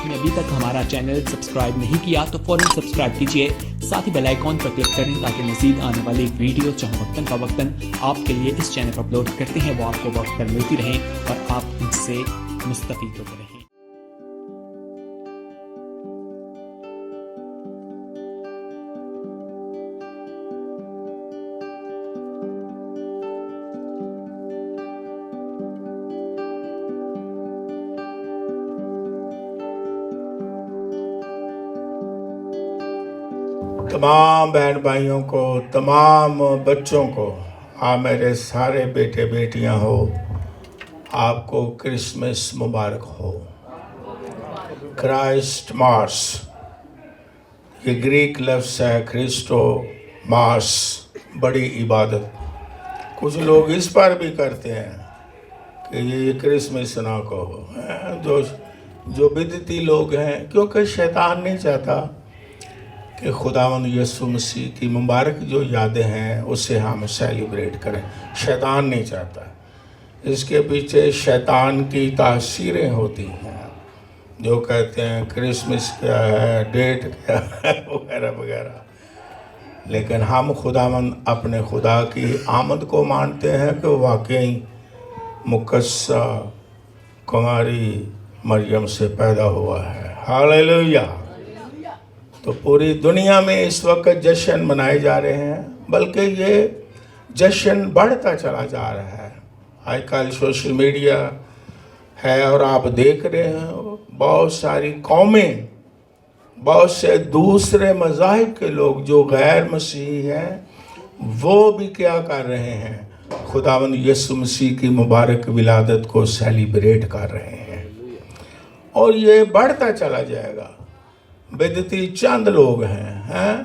آپ نے ابھی تک ہمارا چینل سبسکرائب نہیں کیا تو فوراً سبسکرائب کیجئے، ساتھ ہی بیل آئیکن پر کلک کریں تاکہ مزید آنے والی ویڈیو جہاں وقتاً فوقتاً آپ کے لیے اس چینل پر اپلوڈ کرتے ہیں وہ آپ کو وقت پر ملتی رہیں اور آپ ان سے مستفید ہوتے رہیں۔ تمام بہن بھائیوں کو، تمام بچوں کو، میرے سارے بیٹے بیٹیاں ہو، آپ کو کرسمس مبارک ہو۔ کرائسٹ ماس، یہ گریک لفظ ہے، کرسٹو ماس، بڑی عبادت۔ کچھ لوگ اس پر بھی کرتے ہیں کہ یہ کرسمس نہ کہو، جو بدعتی لوگ ہیں، کیونکہ شیطان نہیں چاہتا کہ خداوند یسوع مسیح کی مبارک جو یادیں ہیں اسے ہم سیلیبریٹ کریں۔ شیطان نہیں چاہتا، اس کے پیچھے شیطان کی تاثیریں ہوتی ہیں جو کہتے ہیں کرسمس کیا ہے، ڈیٹ کیا ہے، وغیرہ وغیرہ۔ لیکن ہم خداوند اپنے خدا کی آمد کو مانتے ہیں کہ واقعی مقدسہ کنواری مریم سے پیدا ہوا ہے۔ ہاللیلویہ۔ تو پوری دنیا میں اس وقت جشن منائے جا رہے ہیں، بلکہ یہ جشن بڑھتا چلا جا رہا ہے۔ آج کل سوشل میڈیا ہے اور آپ دیکھ رہے ہیں بہت ساری قومیں، بہت سے دوسرے مذاہب کے لوگ جو غیر مسیحی ہیں، وہ بھی کیا کر رہے ہیں؟ خداوند یسوع مسیح کی مبارک ولادت کو سیلیبریٹ کر رہے ہیں، اور یہ بڑھتا چلا جائے گا۔ بدعتی چند لوگ ہیں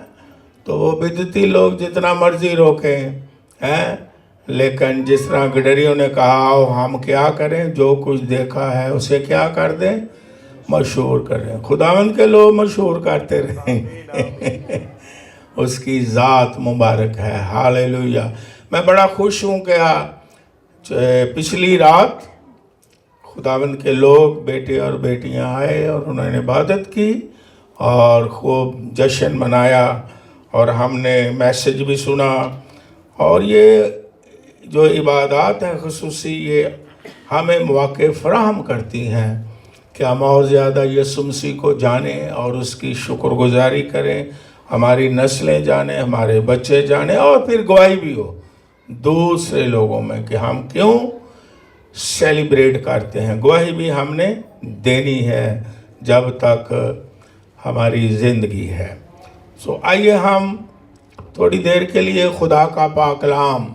تو وہ بدعتی لوگ جتنا مرضی روکیں ہیں، لیکن جس طرح گڈریوں نے کہا ہم کیا کریں، جو کچھ دیکھا ہے اسے کیا کر دیں، مشہور کریں۔ خداوند کے لوگ مشہور کرتے رہیں اس کی ذات مبارک ہے۔ ہاللیلویہ۔ میں بڑا خوش ہوں کہ پچھلی رات خداوند کے لوگ، بیٹے اور بیٹیاں آئے اور انہوں نے عبادت کی اور خوب جشن منایا، اور ہم نے میسج بھی سنا۔ اور یہ جو عبادات ہیں خصوصی، یہ ہمیں مواقع فراہم کرتی ہیں کہ ہم اور زیادہ یسوع مسیح کو جانیں اور اس کی شکر گزاری کریں، ہماری نسلیں جانیں، ہمارے بچے جانیں، اور پھر گواہی بھی ہو دوسرے لوگوں میں کہ ہم کیوں سیلیبریٹ کرتے ہیں۔ گواہی بھی ہم نے دینی ہے جب تک ہماری زندگی ہے۔ آئیے ہم تھوڑی دیر کے لیے خدا کا پاک کلام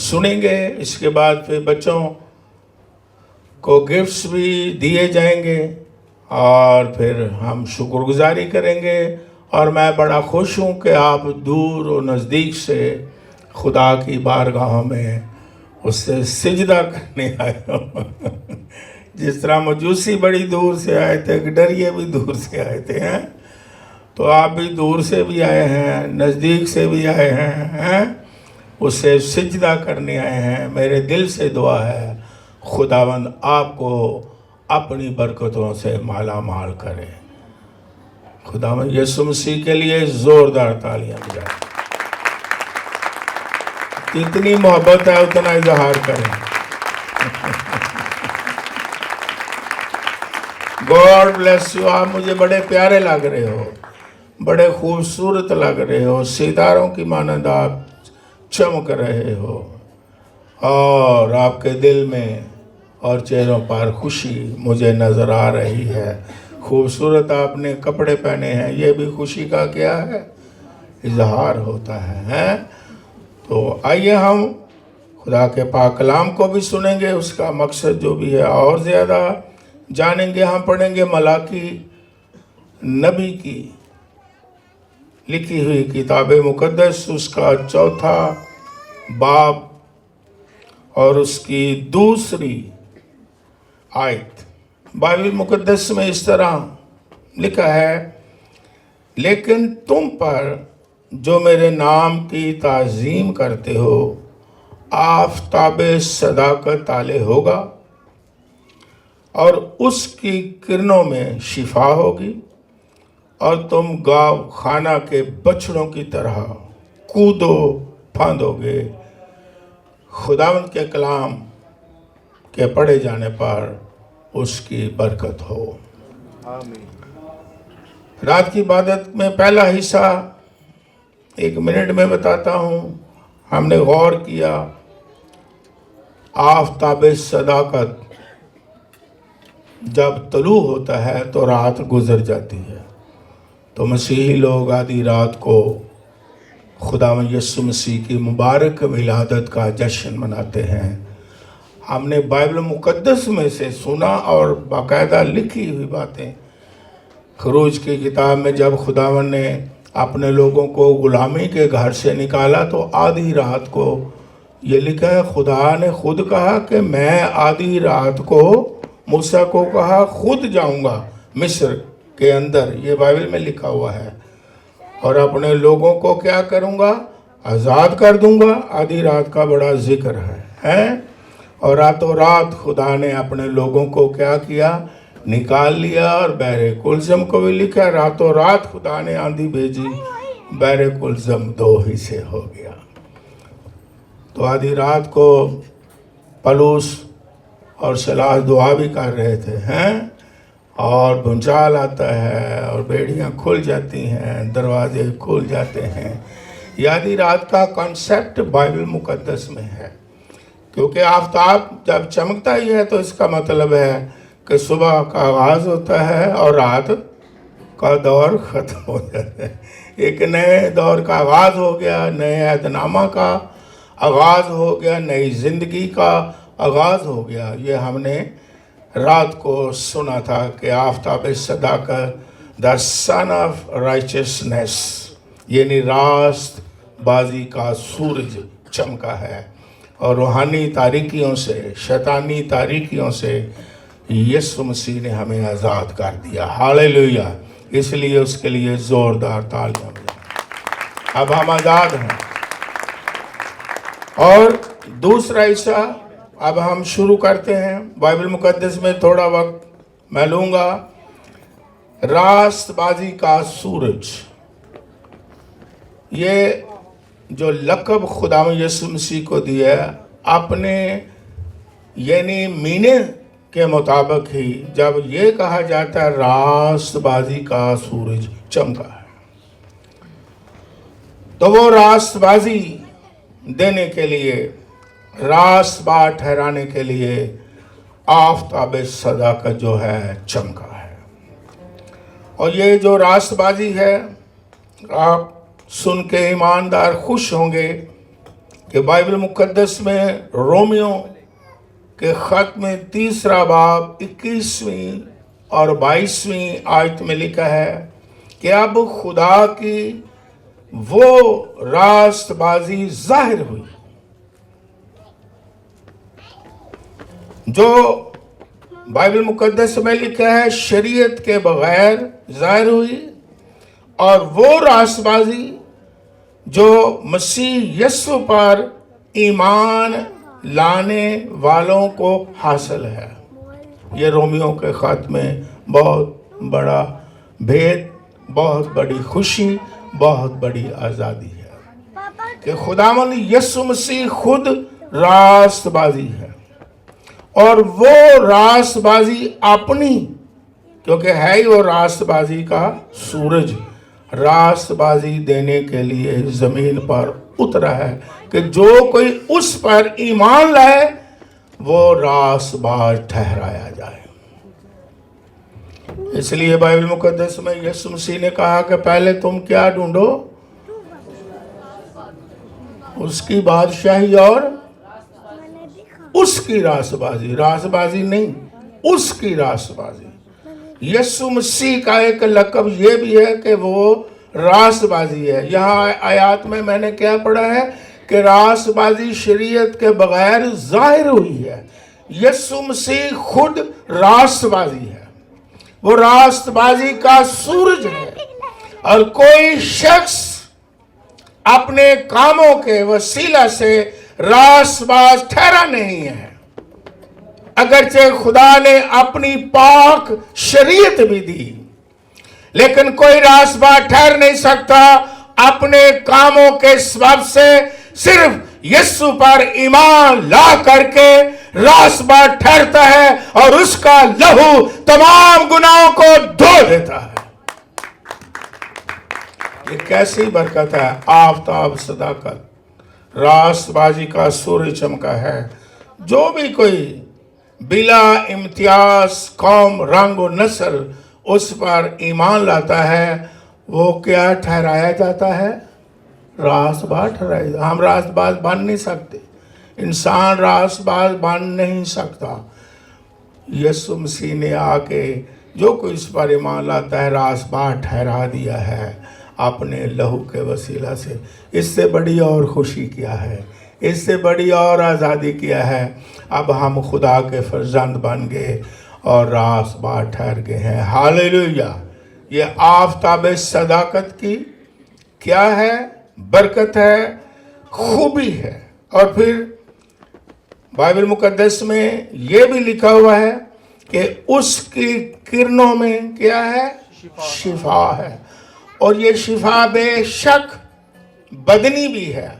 سنیں گے، اس کے بعد پھر بچوں کو گفٹس بھی دیے جائیں گے اور پھر ہم شکر گزاری کریں گے۔ اور میں بڑا خوش ہوں کہ آپ دور و نزدیک سے خدا کی بارگاہوں میں اس سے سجدہ کرنے آئے ہو۔ جس طرح مجوسی بڑی دور سے آئے تھے، گڈریے بھی دور سے آئے تھے، تو آپ بھی دور سے بھی آئے ہیں، نزدیک سے بھی آئے ہیں، اس سے سجدہ کرنے آئے ہیں۔ میرے دل سے دعا ہے خداوند آپ کو اپنی برکتوں سے مالا مال کرے۔ خداوند یسوع مسیح کے لیے زوردار تالیاں بجائیں۔ جتنی محبت ہے اتنا اظہار کریں۔ God bless you. آپ مجھے بڑے پیارے لگ رہے ہو، بڑے خوبصورت لگ رہے ہو، ستاروں کی مانند آپ چمک رہے ہو، اور آپ کے دل میں اور چہروں پر خوشی مجھے نظر آ رہی ہے۔ خوبصورت آپ نے کپڑے پہنے ہیں، یہ بھی خوشی کا کیا ہے؟ اظہار ہوتا ہے۔ تو آئیے ہم خدا کے پاک کلام کو بھی سنیں گے، اس کا مقصد جو بھی ہے اور زیادہ جانیں گے۔ ہم پڑھیں گے ملاکی نبی کی لکھی ہوئی کتاب مقدس، اس کا 4 باب اور اس کی 2 آیت۔ بائبل مقدس میں اس طرح لکھا ہے، لیکن تم پر جو میرے نام کی تعظیم کرتے ہو آفتاب صداقت طالع ہوگا، اور اس کی کرنوں میں شفا ہوگی، اور تم گاؤ خانہ کے بچڑوں کی طرح کودو پھاندو گے۔ خداوند کے کلام کے پڑھے جانے پر اس کی برکت ہو۔ رات کی عبادت میں پہلا حصہ 1 منٹ میں بتاتا ہوں۔ ہم نے غور کیا آفتاب صداقت جب طلوع ہوتا ہے تو رات گزر جاتی ہے، تو مسیحی لوگ آدھی رات کو خداوند یسوع مسیح کی مبارک ولادت کا جشن مناتے ہیں۔ ہم نے بائبل مقدس میں سے سنا اور باقاعدہ لکھی ہوئی باتیں۔ خروج کی کتاب میں جب خداوند نے اپنے لوگوں کو غلامی کے گھر سے نکالا تو آدھی رات کو یہ لکھا ہے، خدا نے خود کہا کہ میں آدھی رات کو موسیٰ کو کہا خود جاؤں گا مصر کے اندر، یہ بائبل میں لکھا ہوا ہے، اور اپنے لوگوں کو کیا کروں گا؟ آزاد کر دوں گا۔ آدھی رات کا بڑا ذکر ہے، اور راتوں رات خدا نے اپنے لوگوں کو کیا کیا؟ نکال لیا۔ اور بحر کلزم کو بھی لکھا، راتوں رات خدا نے آندھی بھیجی، بحر کلزم 2 حصے ہو گیا۔ تو آدھی رات کو پلوس اور سلاح دعا بھی کر رہے تھے، اور بھونچال آتا ہے اور بیڑیاں کھل جاتی ہیں، دروازے کھل جاتے ہیں۔ یہ آدھی رات کا کانسیپٹ بائبل مقدس میں ہے، کیونکہ آفتاب جب چمکتا ہی ہے تو اس کا مطلب ہے کہ صبح کا آغاز ہوتا ہے اور رات کا دور ختم ہو جاتا ہے۔ ایک نئے دور کا آغاز ہو گیا، نئے عہد نامہ کا آغاز ہو گیا، نئی زندگی کا آغاز ہو گیا۔ یہ ہم نے رات کو سنا تھا کہ آفتاب صداقت the sun of righteousness یعنی راست بازی کا سورج چمکا ہے، اور روحانی تاریکیوں سے، شیطانی تاریکیوں سے یسوع مسیح نے ہمیں آزاد کر دیا۔ ہاللیلویہ! اس لیے اس کے لیے زوردار تالیاں بجائیں۔ اب ہم آزاد ہیں۔ اور دوسرا حصہ اب ہم شروع کرتے ہیں۔ بائبل مقدس میں تھوڑا وقت میں لوں گا۔ راست بازی کا سورج، یہ جو لقب خداوند یسوع مسیح کو دیا ہے، اپنے یعنی مینے کے مطابق ہی جب یہ کہا جاتا ہے راست بازی کا سورج چمکا ہے، تو وہ راست بازی دینے کے لیے، راست بار ٹھہرانے کے لیے آفتاب صداقت جو ہے چمکا ہے۔ اور یہ جو راست بازی ہے، آپ سن کے ایماندار خوش ہوں گے کہ بائبل مقدس میں رومیو کے خط میں 3 باب 21ویں اور 22ویں آیت میں لکھا ہے کہ اب خدا کی وہ راست بازی ظاہر ہوئی جو بائبل مقدس میں لکھا ہے شریعت کے بغیر ظاہر ہوئی، اور وہ راست بازی جو مسیح یسوع پر ایمان لانے والوں کو حاصل ہے۔ یہ رومیو کے خط میں بہت بڑا بھید، بہت بڑی خوشی، بہت بڑی آزادی ہے کہ خداوند یسوع مسیح خود راست بازی ہے، اور وہ راست بازی اپنی، کیونکہ ہے ہی وہ راست بازی کا سورج، راست بازی دینے کے لیے زمین پر اترا ہے کہ جو کوئی اس پر ایمان لائے وہ راست باز ٹھہرایا جائے۔ اس لیے بائبل مقدس میں یسوع مسیح نے کہا کہ پہلے تم کیا ڈھونڈو؟ اس کی بادشاہی اور اس کی راست بازی، راست بازی نہیں، اس کی راست بازی۔ یسوع مسیح کا ایک لقب یہ بھی ہے کہ وہ راست بازی ہے۔ یہاں آیات میں نے کیا پڑھا ہے کہ راست بازی شریعت کے بغیر ظاہر ہوئی ہے۔ یسوع مسیح خود راست بازی ہے، وہ راست بازی کا سورج ہے، اور کوئی شخص اپنے کاموں کے وسیلہ سے راست باز ٹھہرا نہیں ہے۔ अगरचे खुदा ने अपनी पाक शरीयत भी दी, लेकिन कोई रासबार ठहर नहीं सकता अपने कामों के सबब से। सिर्फ यीशु पर ईमान ला करके रासबार ठहरता है और उसका लहू तमाम गुनाहों को धो देता है। ये कैसी बरकत है। आफताब सदाकत, रासबाजी का सूर्य चमका है। जो भी कोई बिला इम्तियाज कौम रंग और नस्ल उस पर ईमान लाता है, वो क्या ठहराया जाता है? रासबाज ठहराया। हम रासबाज बन नहीं सकते, इंसान रासबाज बन नहीं सकता। यीशु मसीह ने आके जो कोई इस पर ईमान लाता है रासबाज ठहरा दिया है अपने लहू के वसीला से। इससे बड़ी और खुशी क्या है, इससे बड़ी और आज़ादी क्या है। अब हम खुदा के फर्जंद बन गए और रासबाज ठहर गए हैं। हालेलुया। ये आफताब सदाकत की क्या है? बरकत है, खूबी है। और फिर बाइबल मुकद्दस में ये भी लिखा हुआ है कि उसकी किरणों में क्या है? शिफा है। और ये शिफा बेशक बदनी भी है।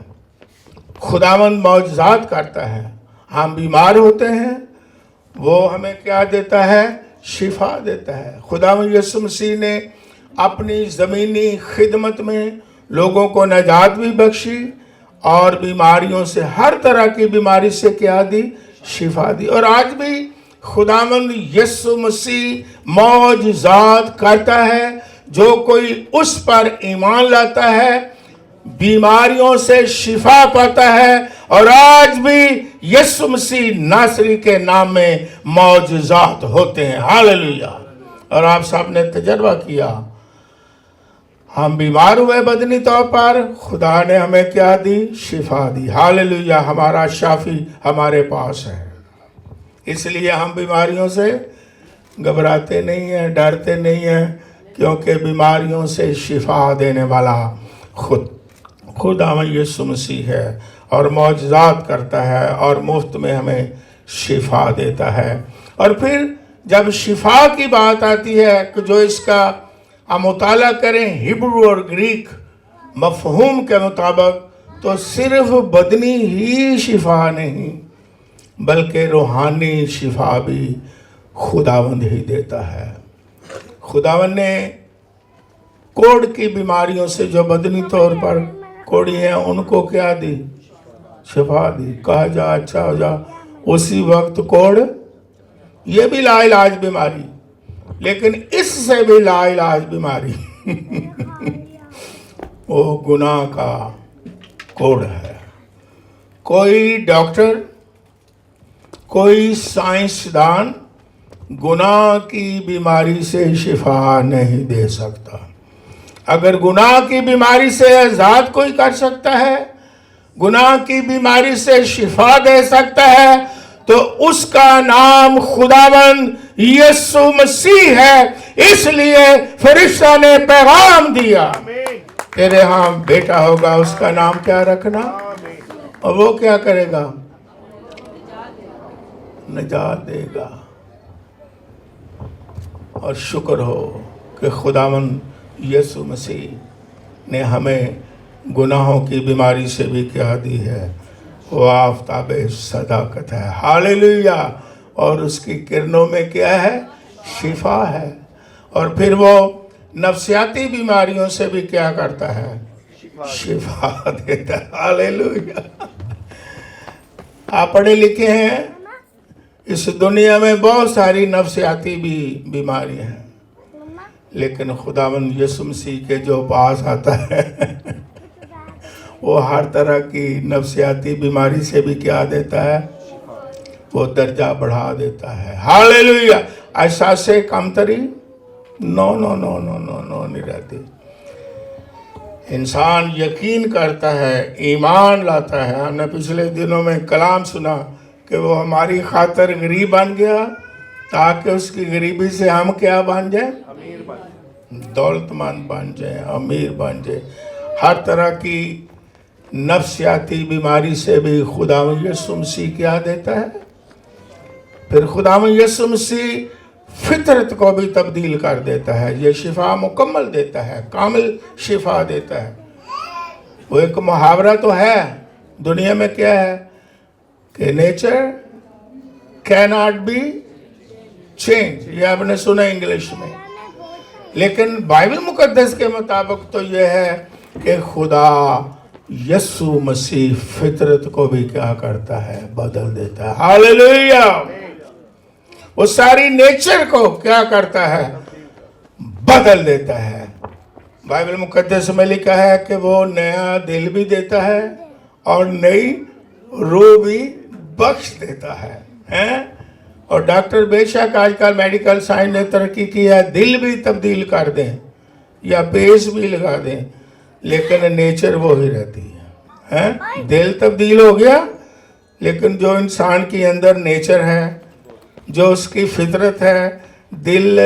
खुदावंद मौजज़ात करता है। हम बीमार होते हैं, वो हमें क्या देता है? शिफा देता है। खुदावंद यीशु मसीह ने अपनी ज़मीनी खिदमत में लोगों को नजात भी बख्शी और बीमारियों से, हर तरह की बीमारी से क्या दी? शिफा दी। और आज भी खुदावंद यीशु मसीह मौजज़ात करता है। जो कोई उस पर ईमान लाता है बीमारियों से शिफा पाता है। और आज भी यीशु मसीह नासरी के नाम में मौजज़ात होते हैं। हालेलुया। और आप सब ने तजर्बा किया, हम बीमार हुए बदनी तौर पर, खुदा ने हमें क्या दी? शिफा दी। हालेलुया। हमारा शाफी हमारे पास है, इसलिए हम बीमारियों से घबराते नहीं हैं, डरते नहीं हैं, क्योंकि बीमारियों से शिफा देने वाला खुदावंद यीशु मसीह है और मौजज़ात करता है और मुफ्त में हमें शिफा देता है। और फिर जब शिफा की बात आती है कि जो इसका हम मुताला करें हिब्रू और ग्रीक मफहूम के मुताबिक, तो सिर्फ बदनी ही शिफा नहीं बल्कि रूहानी शिफा भी खुदावंद ही देता है। खुदावंद ने कोढ़ की बीमारियों से जो बदनी तौर पर कोढ़ी हैं उनको क्या दी? शिफा दी। कहा जा अच्छा हो जा। उसी वक्त कोढ़, ये भी लाइलाज बीमारी, लेकिन इससे भी लाइलाज बीमारी वो गुनाह का कोढ़ है। कोई डॉक्टर, कोई साइंसदान गुनाह की बीमारी से शिफा नहीं दे सकता। अगर गुनाह की बीमारी से आजाद कोई कर सकता है, गुनाह की बीमारी से शिफा दे सकता है, तो उसका नाम खुदावंद यीशु मसीह है। इसलिए फरिश्ता ने पैगाम दिया, तेरे यहाँ बेटा होगा, उसका नाम क्या रखना? और वो क्या करेगा? निजात देगा। और शुक्र हो कि खुदावंद यीशु मसीह ने हमें गुनाहों की बीमारी से भी क्या दी है? वो आफताब सदाकत है। हालेलुया। और उसकी किरणों में क्या है? शिफा है। और फिर वो नफ्सियाती बीमारियों से भी क्या करता है? शिफा देता है। हालेलुया। आप पढ़े लिखे हैं, इस दुनिया में बहुत सारी नफ्सियाती भी बीमारियां हैं, लेकिन खुदावंद यीशु मसीह के जो पास आता है वो हर तरह की नफ्सियाती बीमारी से भी क्या देता है? वो दर्जा बढ़ा देता है। हालेलुया। ऐसा से कमतरी no no no no no no नहीं रहती। इंसान यकीन करता है, ईमान लाता है। हमने पिछले दिनों में कलाम सुना कि वो हमारी खातिर गरीब बन गया ताकि उसकी गरीबी से हम क्या बन जाए? दौलतमंद बन जाए, अमीर बन जाए। हर तरह की नफ्सियाती बीमारी से भी खुदावंद यीशु मसीह क्या देता है? फिर खुदावंद यीशु मसीह फितरत को भी तब्दील कर देता है। ये शिफा मुकम्मल देता है, कामिल शिफा देता है। वो एक मुहावरा तो है दुनिया में, क्या है कि nature can not be change, ये आपने सुना इंग्लिश में, लेकिन बाइबल मुकद्दस के मुताबिक तो ये है कि खुदा यीशु मसीह फितरत को भी क्या करता है, बदल देता है। हालेलुया। वो सारी नेचर को क्या करता है, बदल देता है। बाइबल मुकद्दस में लिखा है कि वो नया दिल भी देता है और नई रूह भी बख्श देता है, हैं? और डॉक्टर बेशक आजकल मेडिकल साइंस ने तरक्की की है, दिल भी तब्दील कर दें या पेश भी लगा दें, लेकिन नेचर वो ही रहती है, हैं? दिल तब्दील हो गया, लेकिन जो इंसान के अंदर नेचर है, जो उसकी फितरत है, दिल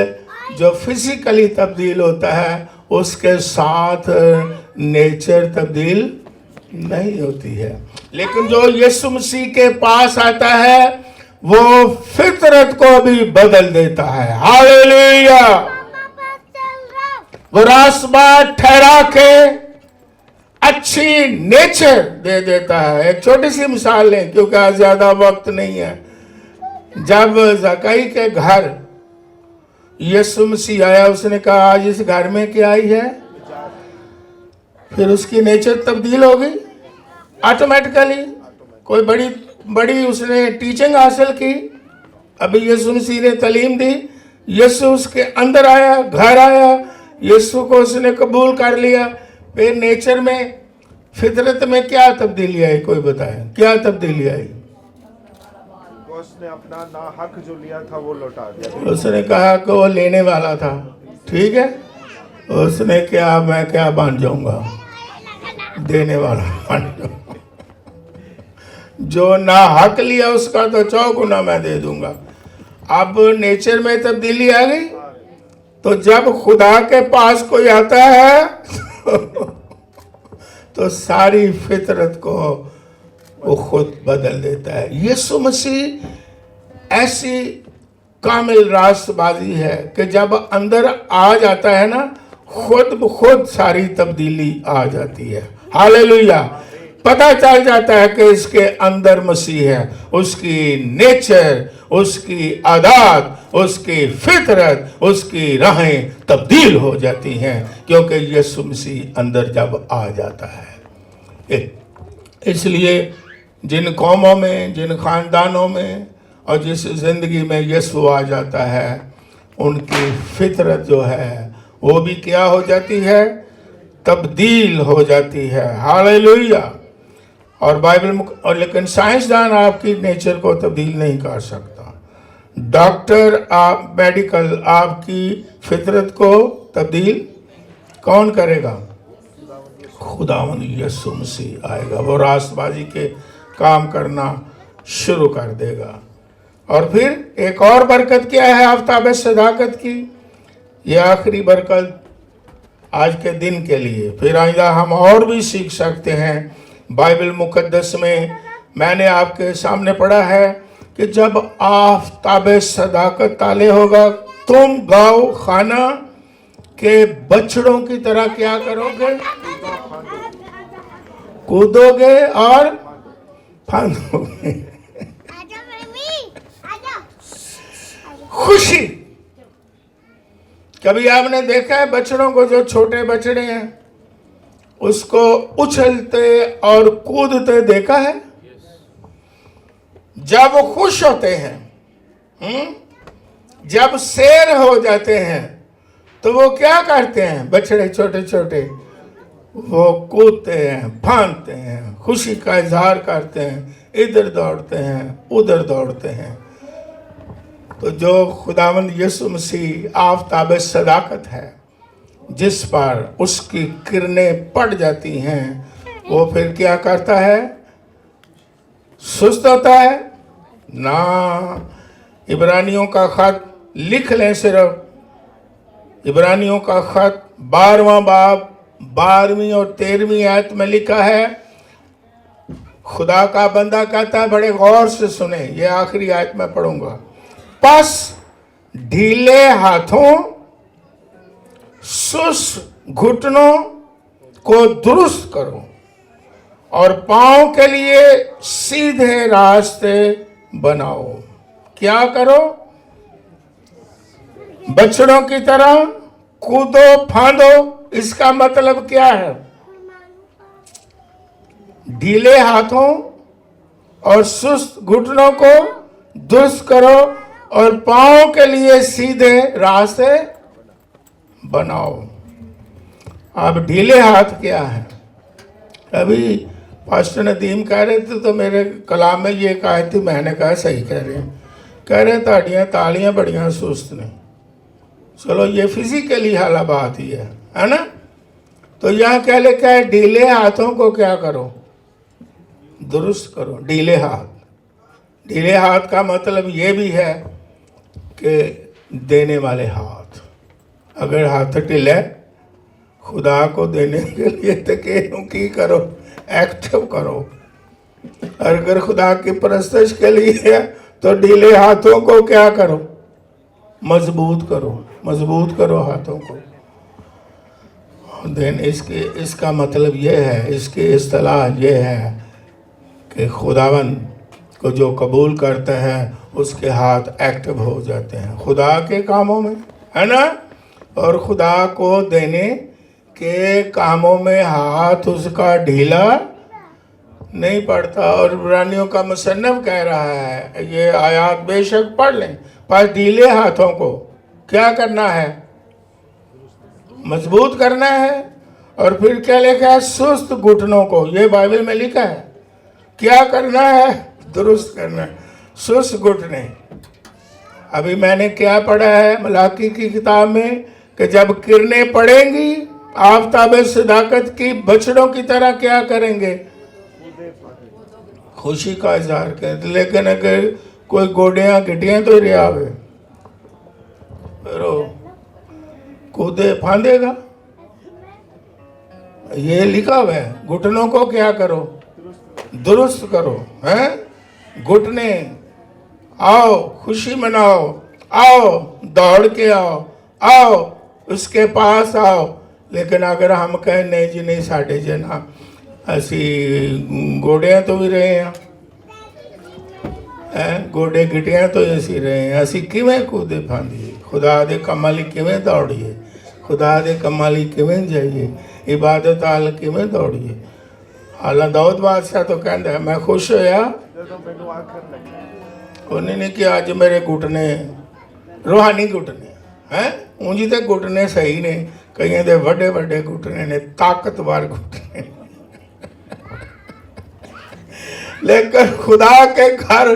जो फिजिकली तब्दील होता है, उसके साथ नेचर तब्दील नहीं होती है। लेकिन जो यीशु मसीह के पास आता है वो फितरत को भी बदल देता है। हालेलुया। वो रास्ता ठहरा के अच्छी नेचर दे देता है। एक छोटी सी मिसाल लें क्योंकि आज ज्यादा वक्त नहीं है। जब ज़काई के घर यीशु मसीह आया, उसने कहा आज इस घर में क्या आई है, फिर उसकी नेचर तब्दील हो गई ऑटोमेटिकली। कोई बड़ी उसने टीचिंग हासिल की, अभी यीशु मसीह ने तालीम दी, यीशु उसके अंदर आया, घर आया, यीशु को उसने कबूल कर लिया, फिर नेचर में, फितरत में क्या तब्दीली आई, कोई बताए क्या तब्दीली आई? उसने अपना ना हक जो लिया था वो लौटा दिया। उसने कहा कि वो लेने वाला था, ठीक है, उसने क्या, मैं क्या बन जाऊंगा, देने वाला बन जाऊंगा। जो ना हक लिया उसका तो 100 गुना मैं दे दूंगा। अब नेचर में तब्दीली आ गई। तो जब खुदा के पास कोई आता है तो सारी फितरत को वो खुद बदल देता है। यीशु मसीह ऐसी कामिल रास्तबाजी है कि जब अंदर आ जाता है ना, खुद ब खुद सारी तब्दीली आ जाती है। हालेलुया। पता चल जाता है कि इसके अंदर मसीह है, उसकी नेचर, उसकी आदत, उसकी फितरत, उसकी राहें तब्दील हो जाती हैं क्योंकि यीशु मसीह अंदर जब आ जाता है। इसलिए जिन कौमों में, जिन खानदानों में और जिस जिंदगी में यीशु आ जाता है, उनकी फितरत जो है वो भी क्या हो जाती है, तब्दील हो जाती है। हालेलुया। और बाइबल और लेकिन साइंसदान आपकी नेचर को तब्दील नहीं कर सकता। डॉक्टर, आप मेडिकल, आपकी फितरत को तब्दील कौन करेगा? खुदावंद यीशु मसीह आएगा, वो रास्तबाजी के काम करना शुरू कर देगा। और फिर एक और बरकत क्या है आफताब सदाकत की? ये आखिरी बरकत आज के दिन के लिए, फिर आइंदा हम और भी सीख सकते हैं। बाइबल मुकद्दस में मैंने आपके सामने पढ़ा है कि जब आफताब सदाकत ताले होगा, तुम गाँव खाना के बछड़ों की तरह क्या करोगे? कूदोगे और फांदोगे। खुशी। कभी आपने देखा है बछड़ों को, जो छोटे बछड़े हैं उसको उछलते और कूदते देखा है? जब वो खुश होते हैं, जब शेर हो जाते हैं तो वो क्या करते हैं? बछड़े छोटे छोटे वो कूदते हैं, फांदते हैं, खुशी का इजहार करते हैं, इधर दौड़ते हैं, उधर दौड़ते हैं। तो जो खुदावंद यीशु मसीह आफताब सदाकत है, जिस पर उसकी किरणें पड़ जाती हैं, वो फिर क्या करता है? सुस्त होता है ना। इब्रानियों का खत लिख लें, सिर्फ इब्रानियों का खत 12वां बाब 12वीं और 13वीं आयत में लिखा है। खुदा का बंदा कहता है, बड़े गौर से सुने, ये आखिरी आयत में पढ़ूंगा। बस ढीले हाथों सुस्त घुटनों को दुरुस्त करो और पांव के लिए सीधे रास्ते बनाओ। क्या करो? बछड़ों की तरह कूदो फांदो। इसका मतलब क्या है? ढीले हाथों और सुस्त घुटनों को दुरुस्त करो और पांव के लिए सीधे रास्ते बनाओ। अब ढीले हाथ क्या है? अभी पास्टर नदीम कह रहे थे तो मेरे कलाम में ये कहा थी, मैंने कहा सही कह रहे हैं। कह रहे ताड़ियाँ तालियाँ बड़ियाँ सुस्त ने। चलो ये फिजिकली हाल बात ही है ना। तो यहाँ कह ले क्या है? ढीले हाथों को क्या करो? दुरुस्त करो। ढीले हाथ। ढीले हाथ का मतलब ये भी है कि देने वाले हाथ। अगर हाथ ढीले खुदा को देने के लिए तो की करो, एक्टिव करो। और अगर खुदा की परस्तिश के लिए है तो ढीले हाथों को क्या करो? मजबूत करो। मजबूत करो हाथों को। देन इसका मतलब ये है, इसकी इस्तिलाह ये है कि खुदावन को जो कबूल करता है उसके हाथ एक्टिव हो जाते हैं खुदा के कामों में, है ना। और खुदा को देने के कामों में हाथ उसका ढीला नहीं पड़ता। और इब्रानियों का मुसन्नफ कह रहा है, ये आयात बेशक पढ़ लें, पर ढीले हाथों को क्या करना है? मजबूत करना है। और फिर क्या लिखा है? सुस्त घुटनों को। ये बाइबल में लिखा है। क्या करना है? दुरुस्त करना है। सुस्त घुटने। अभी मैंने क्या पढ़ा है मलाकी की किताब में कि जब किरणें पड़ेंगी आफताब सदाकत की, बछड़ों की तरह क्या करेंगे? खुशी का इजहार करें। लेकिन अगर कोई गोडियां गिटियां तो रिया हुए कूदे फांदेगा। ये लिखा हुआ है। घुटनों को क्या करो? दुरुस्त करो। हैं? घुटने आओ, खुशी मनाओ, आओ, दौड़ के आओ, आओ, उसके पास आओ। लेकिन अगर हम कहें नहीं जी नहीं, साढ़े जना असी गोड़ियां तो भी रहे हैं, गोडे गिटियां तो असी रहे हैं। असी किवें कूदे फांदीए? खुदा दे कमां लई किवें दौड़िए? खुदा दे कमां लई किवें जाइए? इबादत आल किवें दौड़िए? हालां दाऊद बादशाह तो कहता है मैं खुश होया उन्हें नहीं कि अज मेरे घुटने रूहानी घुटने हैं। ऊंजी तो घुटने सही ने, कईयों दे वड्डे वड्डे घुटने ने, ताकतवर घुटने। लेकिन खुदा के घर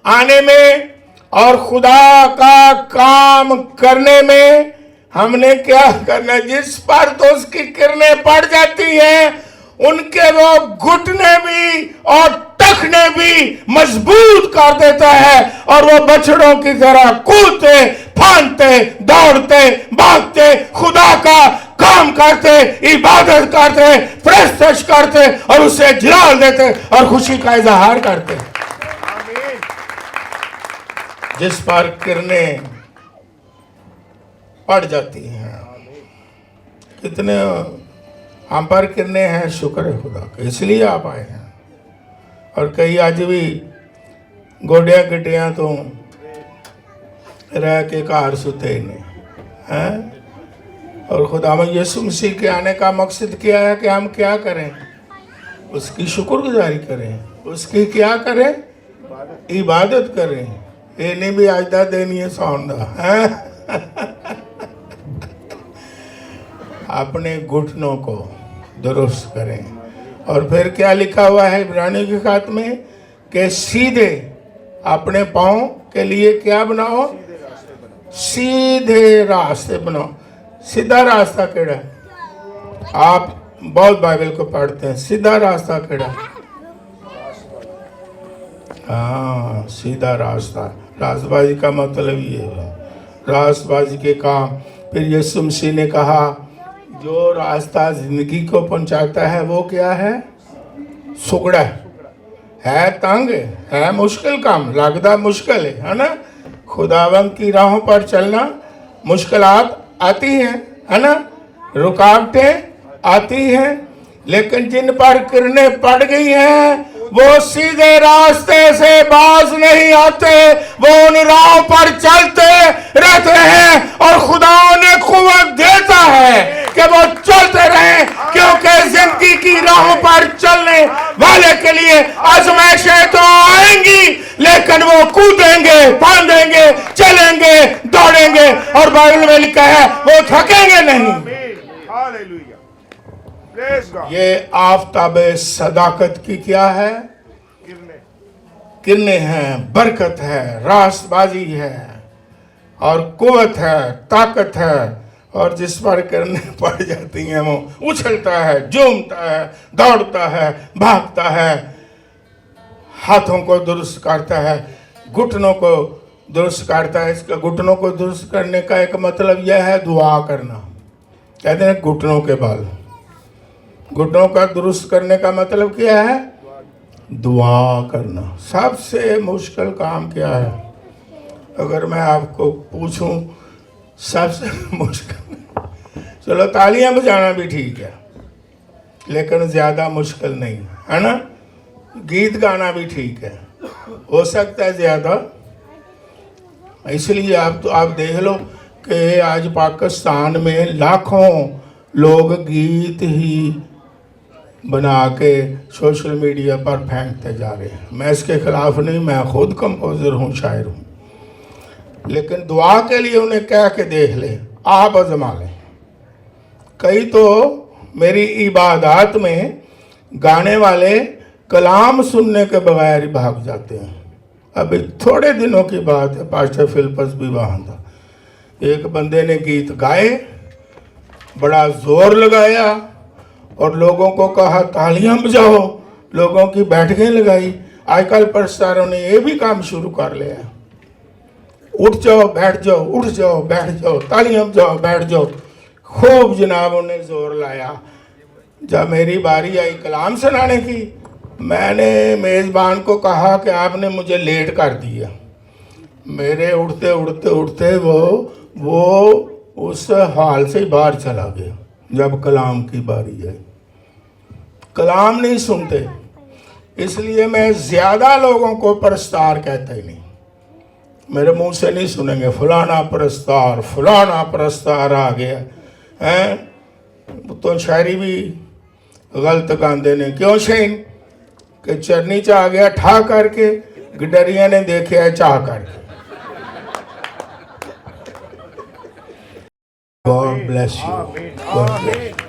आने में और खुदा का काम करने में हमने क्या करना? जिस पर तो उसकी किरणें पड़ जाती हैं उनके वो घुटने भी और टखने भी मजबूत कर देता है और वो बछड़ों की तरह कूदते फांदते दौड़ते भागते खुदा का काम करते, इबादत करते, प्रस्तुत करते और उसे जलाल देते और खुशी का इजहार करते। जिस पर किरणें पड़ जाती हैं। कितने हम पर किरणें हैं, शुक्र है खुदा का, इसलिए आप आए हैं। और कई आज भी गोडियां गिटियां तो रह के कार सुते ने हैं। और खुदावंद यीशु मसीह के आने का मकसद क्या है कि हम क्या करें? उसकी शुक्रगुजारी करें, उसकी क्या करें? इबादत करें। ये नहीं भी आज दा देनी है सौंदा है। अपने घुटनों को दुरुस्त करें। और फिर क्या लिखा हुआ है इब्रानियों के खात में कि सीधे अपने पांव के लिए क्या बनाओ? सीधे रास्ते बनाओ। सीधा रास्ता केड़ा है? आप बहुत बाइबल को पढ़ते हैं। सीधा रास्ता केड़ा? हाँ, सीधा रास्ता। रास्तबाजी का मतलब ये है, रास्तबाजी के काम। फिर यीशु मसीह ने कहा जो रास्ता जिंदगी को पहुंचाता है वो क्या है? सुगड़ा है तंग है मुश्किल काम, लगता मुश्किल है ना। खुदावंत की राहों पर चलना मुश्किलात आती हैं, है ना, रुकावटें आती हैं, लेकिन जिन पर किरणें पड़ गई हैं वो सीधे रास्ते से बाज नहीं आते, वो उन राहों पर चलते रहते हैं और खुदा उन्हें कुव्वत देता है कि वो चलते रहें, क्योंकि जिंदगी की राहों पर चलने वाले के लिए आजमाइशें तो आएंगी, लेकिन वो कूदेंगे, फांदेंगे, चलेंगे, दौड़ेंगे और बाइबल में लिखा है वो थकेंगे नहीं। Hallelujah, praise God. ये आफताबे सदाकत की क्या है? किरणें हैं, बरकत है, रास्तबाजी है और कुव्वत है, ताकत है, और जिस पर किरणें पड़ जाती हैं वो उछलता है, झूमता है, दौड़ता है, भागता है, हाथों को दुरुस्त करता है, घुटनों को दुरुस्त करता है। इसका घुटनों को दुरुस्त करने का एक मतलब यह है दुआ करना। कहते हैं घुटनों के बाल, घुटनों का दुरुस्त करने का मतलब क्या है? दुआ करना। सबसे मुश्किल काम क्या है? अगर मैं आपको पूछूं सबसे मुश्किल, चलो तालियां बजाना भी ठीक है, लेकिन ज़्यादा मुश्किल नहीं, है ना। गीत गाना भी ठीक है, हो सकता है ज़्यादा। इसलिए आप देख लो कि आज पाकिस्तान में लाखों लोग गीत ही बना के सोशल मीडिया पर फेंकते जा रहे हैं। मैं इसके खिलाफ नहीं, मैं खुद कंपोजर हूँ, शायर हूँ, लेकिन दुआ के लिए उन्हें कह के देख ले, आप आजमा लें। कई तो मेरी इबादत में गाने वाले कलाम सुनने के बगैर ही भाग जाते हैं। अभी थोड़े दिनों की बात है, पास्टर फिलिपस भी वहाँ था, एक बंदे ने गीत गाए, बड़ा जोर लगाया और लोगों को कहा तालियां बजाओ, लोगों की बैठकें लगाई। आजकल प्रस्तारों ने ये भी काम शुरू कर लिया, उठ जाओ बैठ जाओ, उठ जाओ बैठ जाओ, तालियां बजाओ बैठ जाओ। खूब जनाब उन्हें जोर लाया। जब मेरी बारी आई कलाम सुनाने की, मैंने मेज़बान को कहा कि आपने मुझे लेट कर दिया। मेरे उठते उठते उठते वो उस हाल से बाहर चला गया। जब कलाम की बारी आई, कलाम नहीं सुनते, इसलिए मैं ज़्यादा लोगों को प्रस्तार कहता ही नहीं। मेरे मुंह से नहीं सुनेंगे फलाना प्रस्तार आ गया हैं। तो शायरी भी गलत गाते ने, क्यों शेन कि चरनी च आ गया ठा करके, गडरिया ने देखा चाह करके। God bless you. God bless you.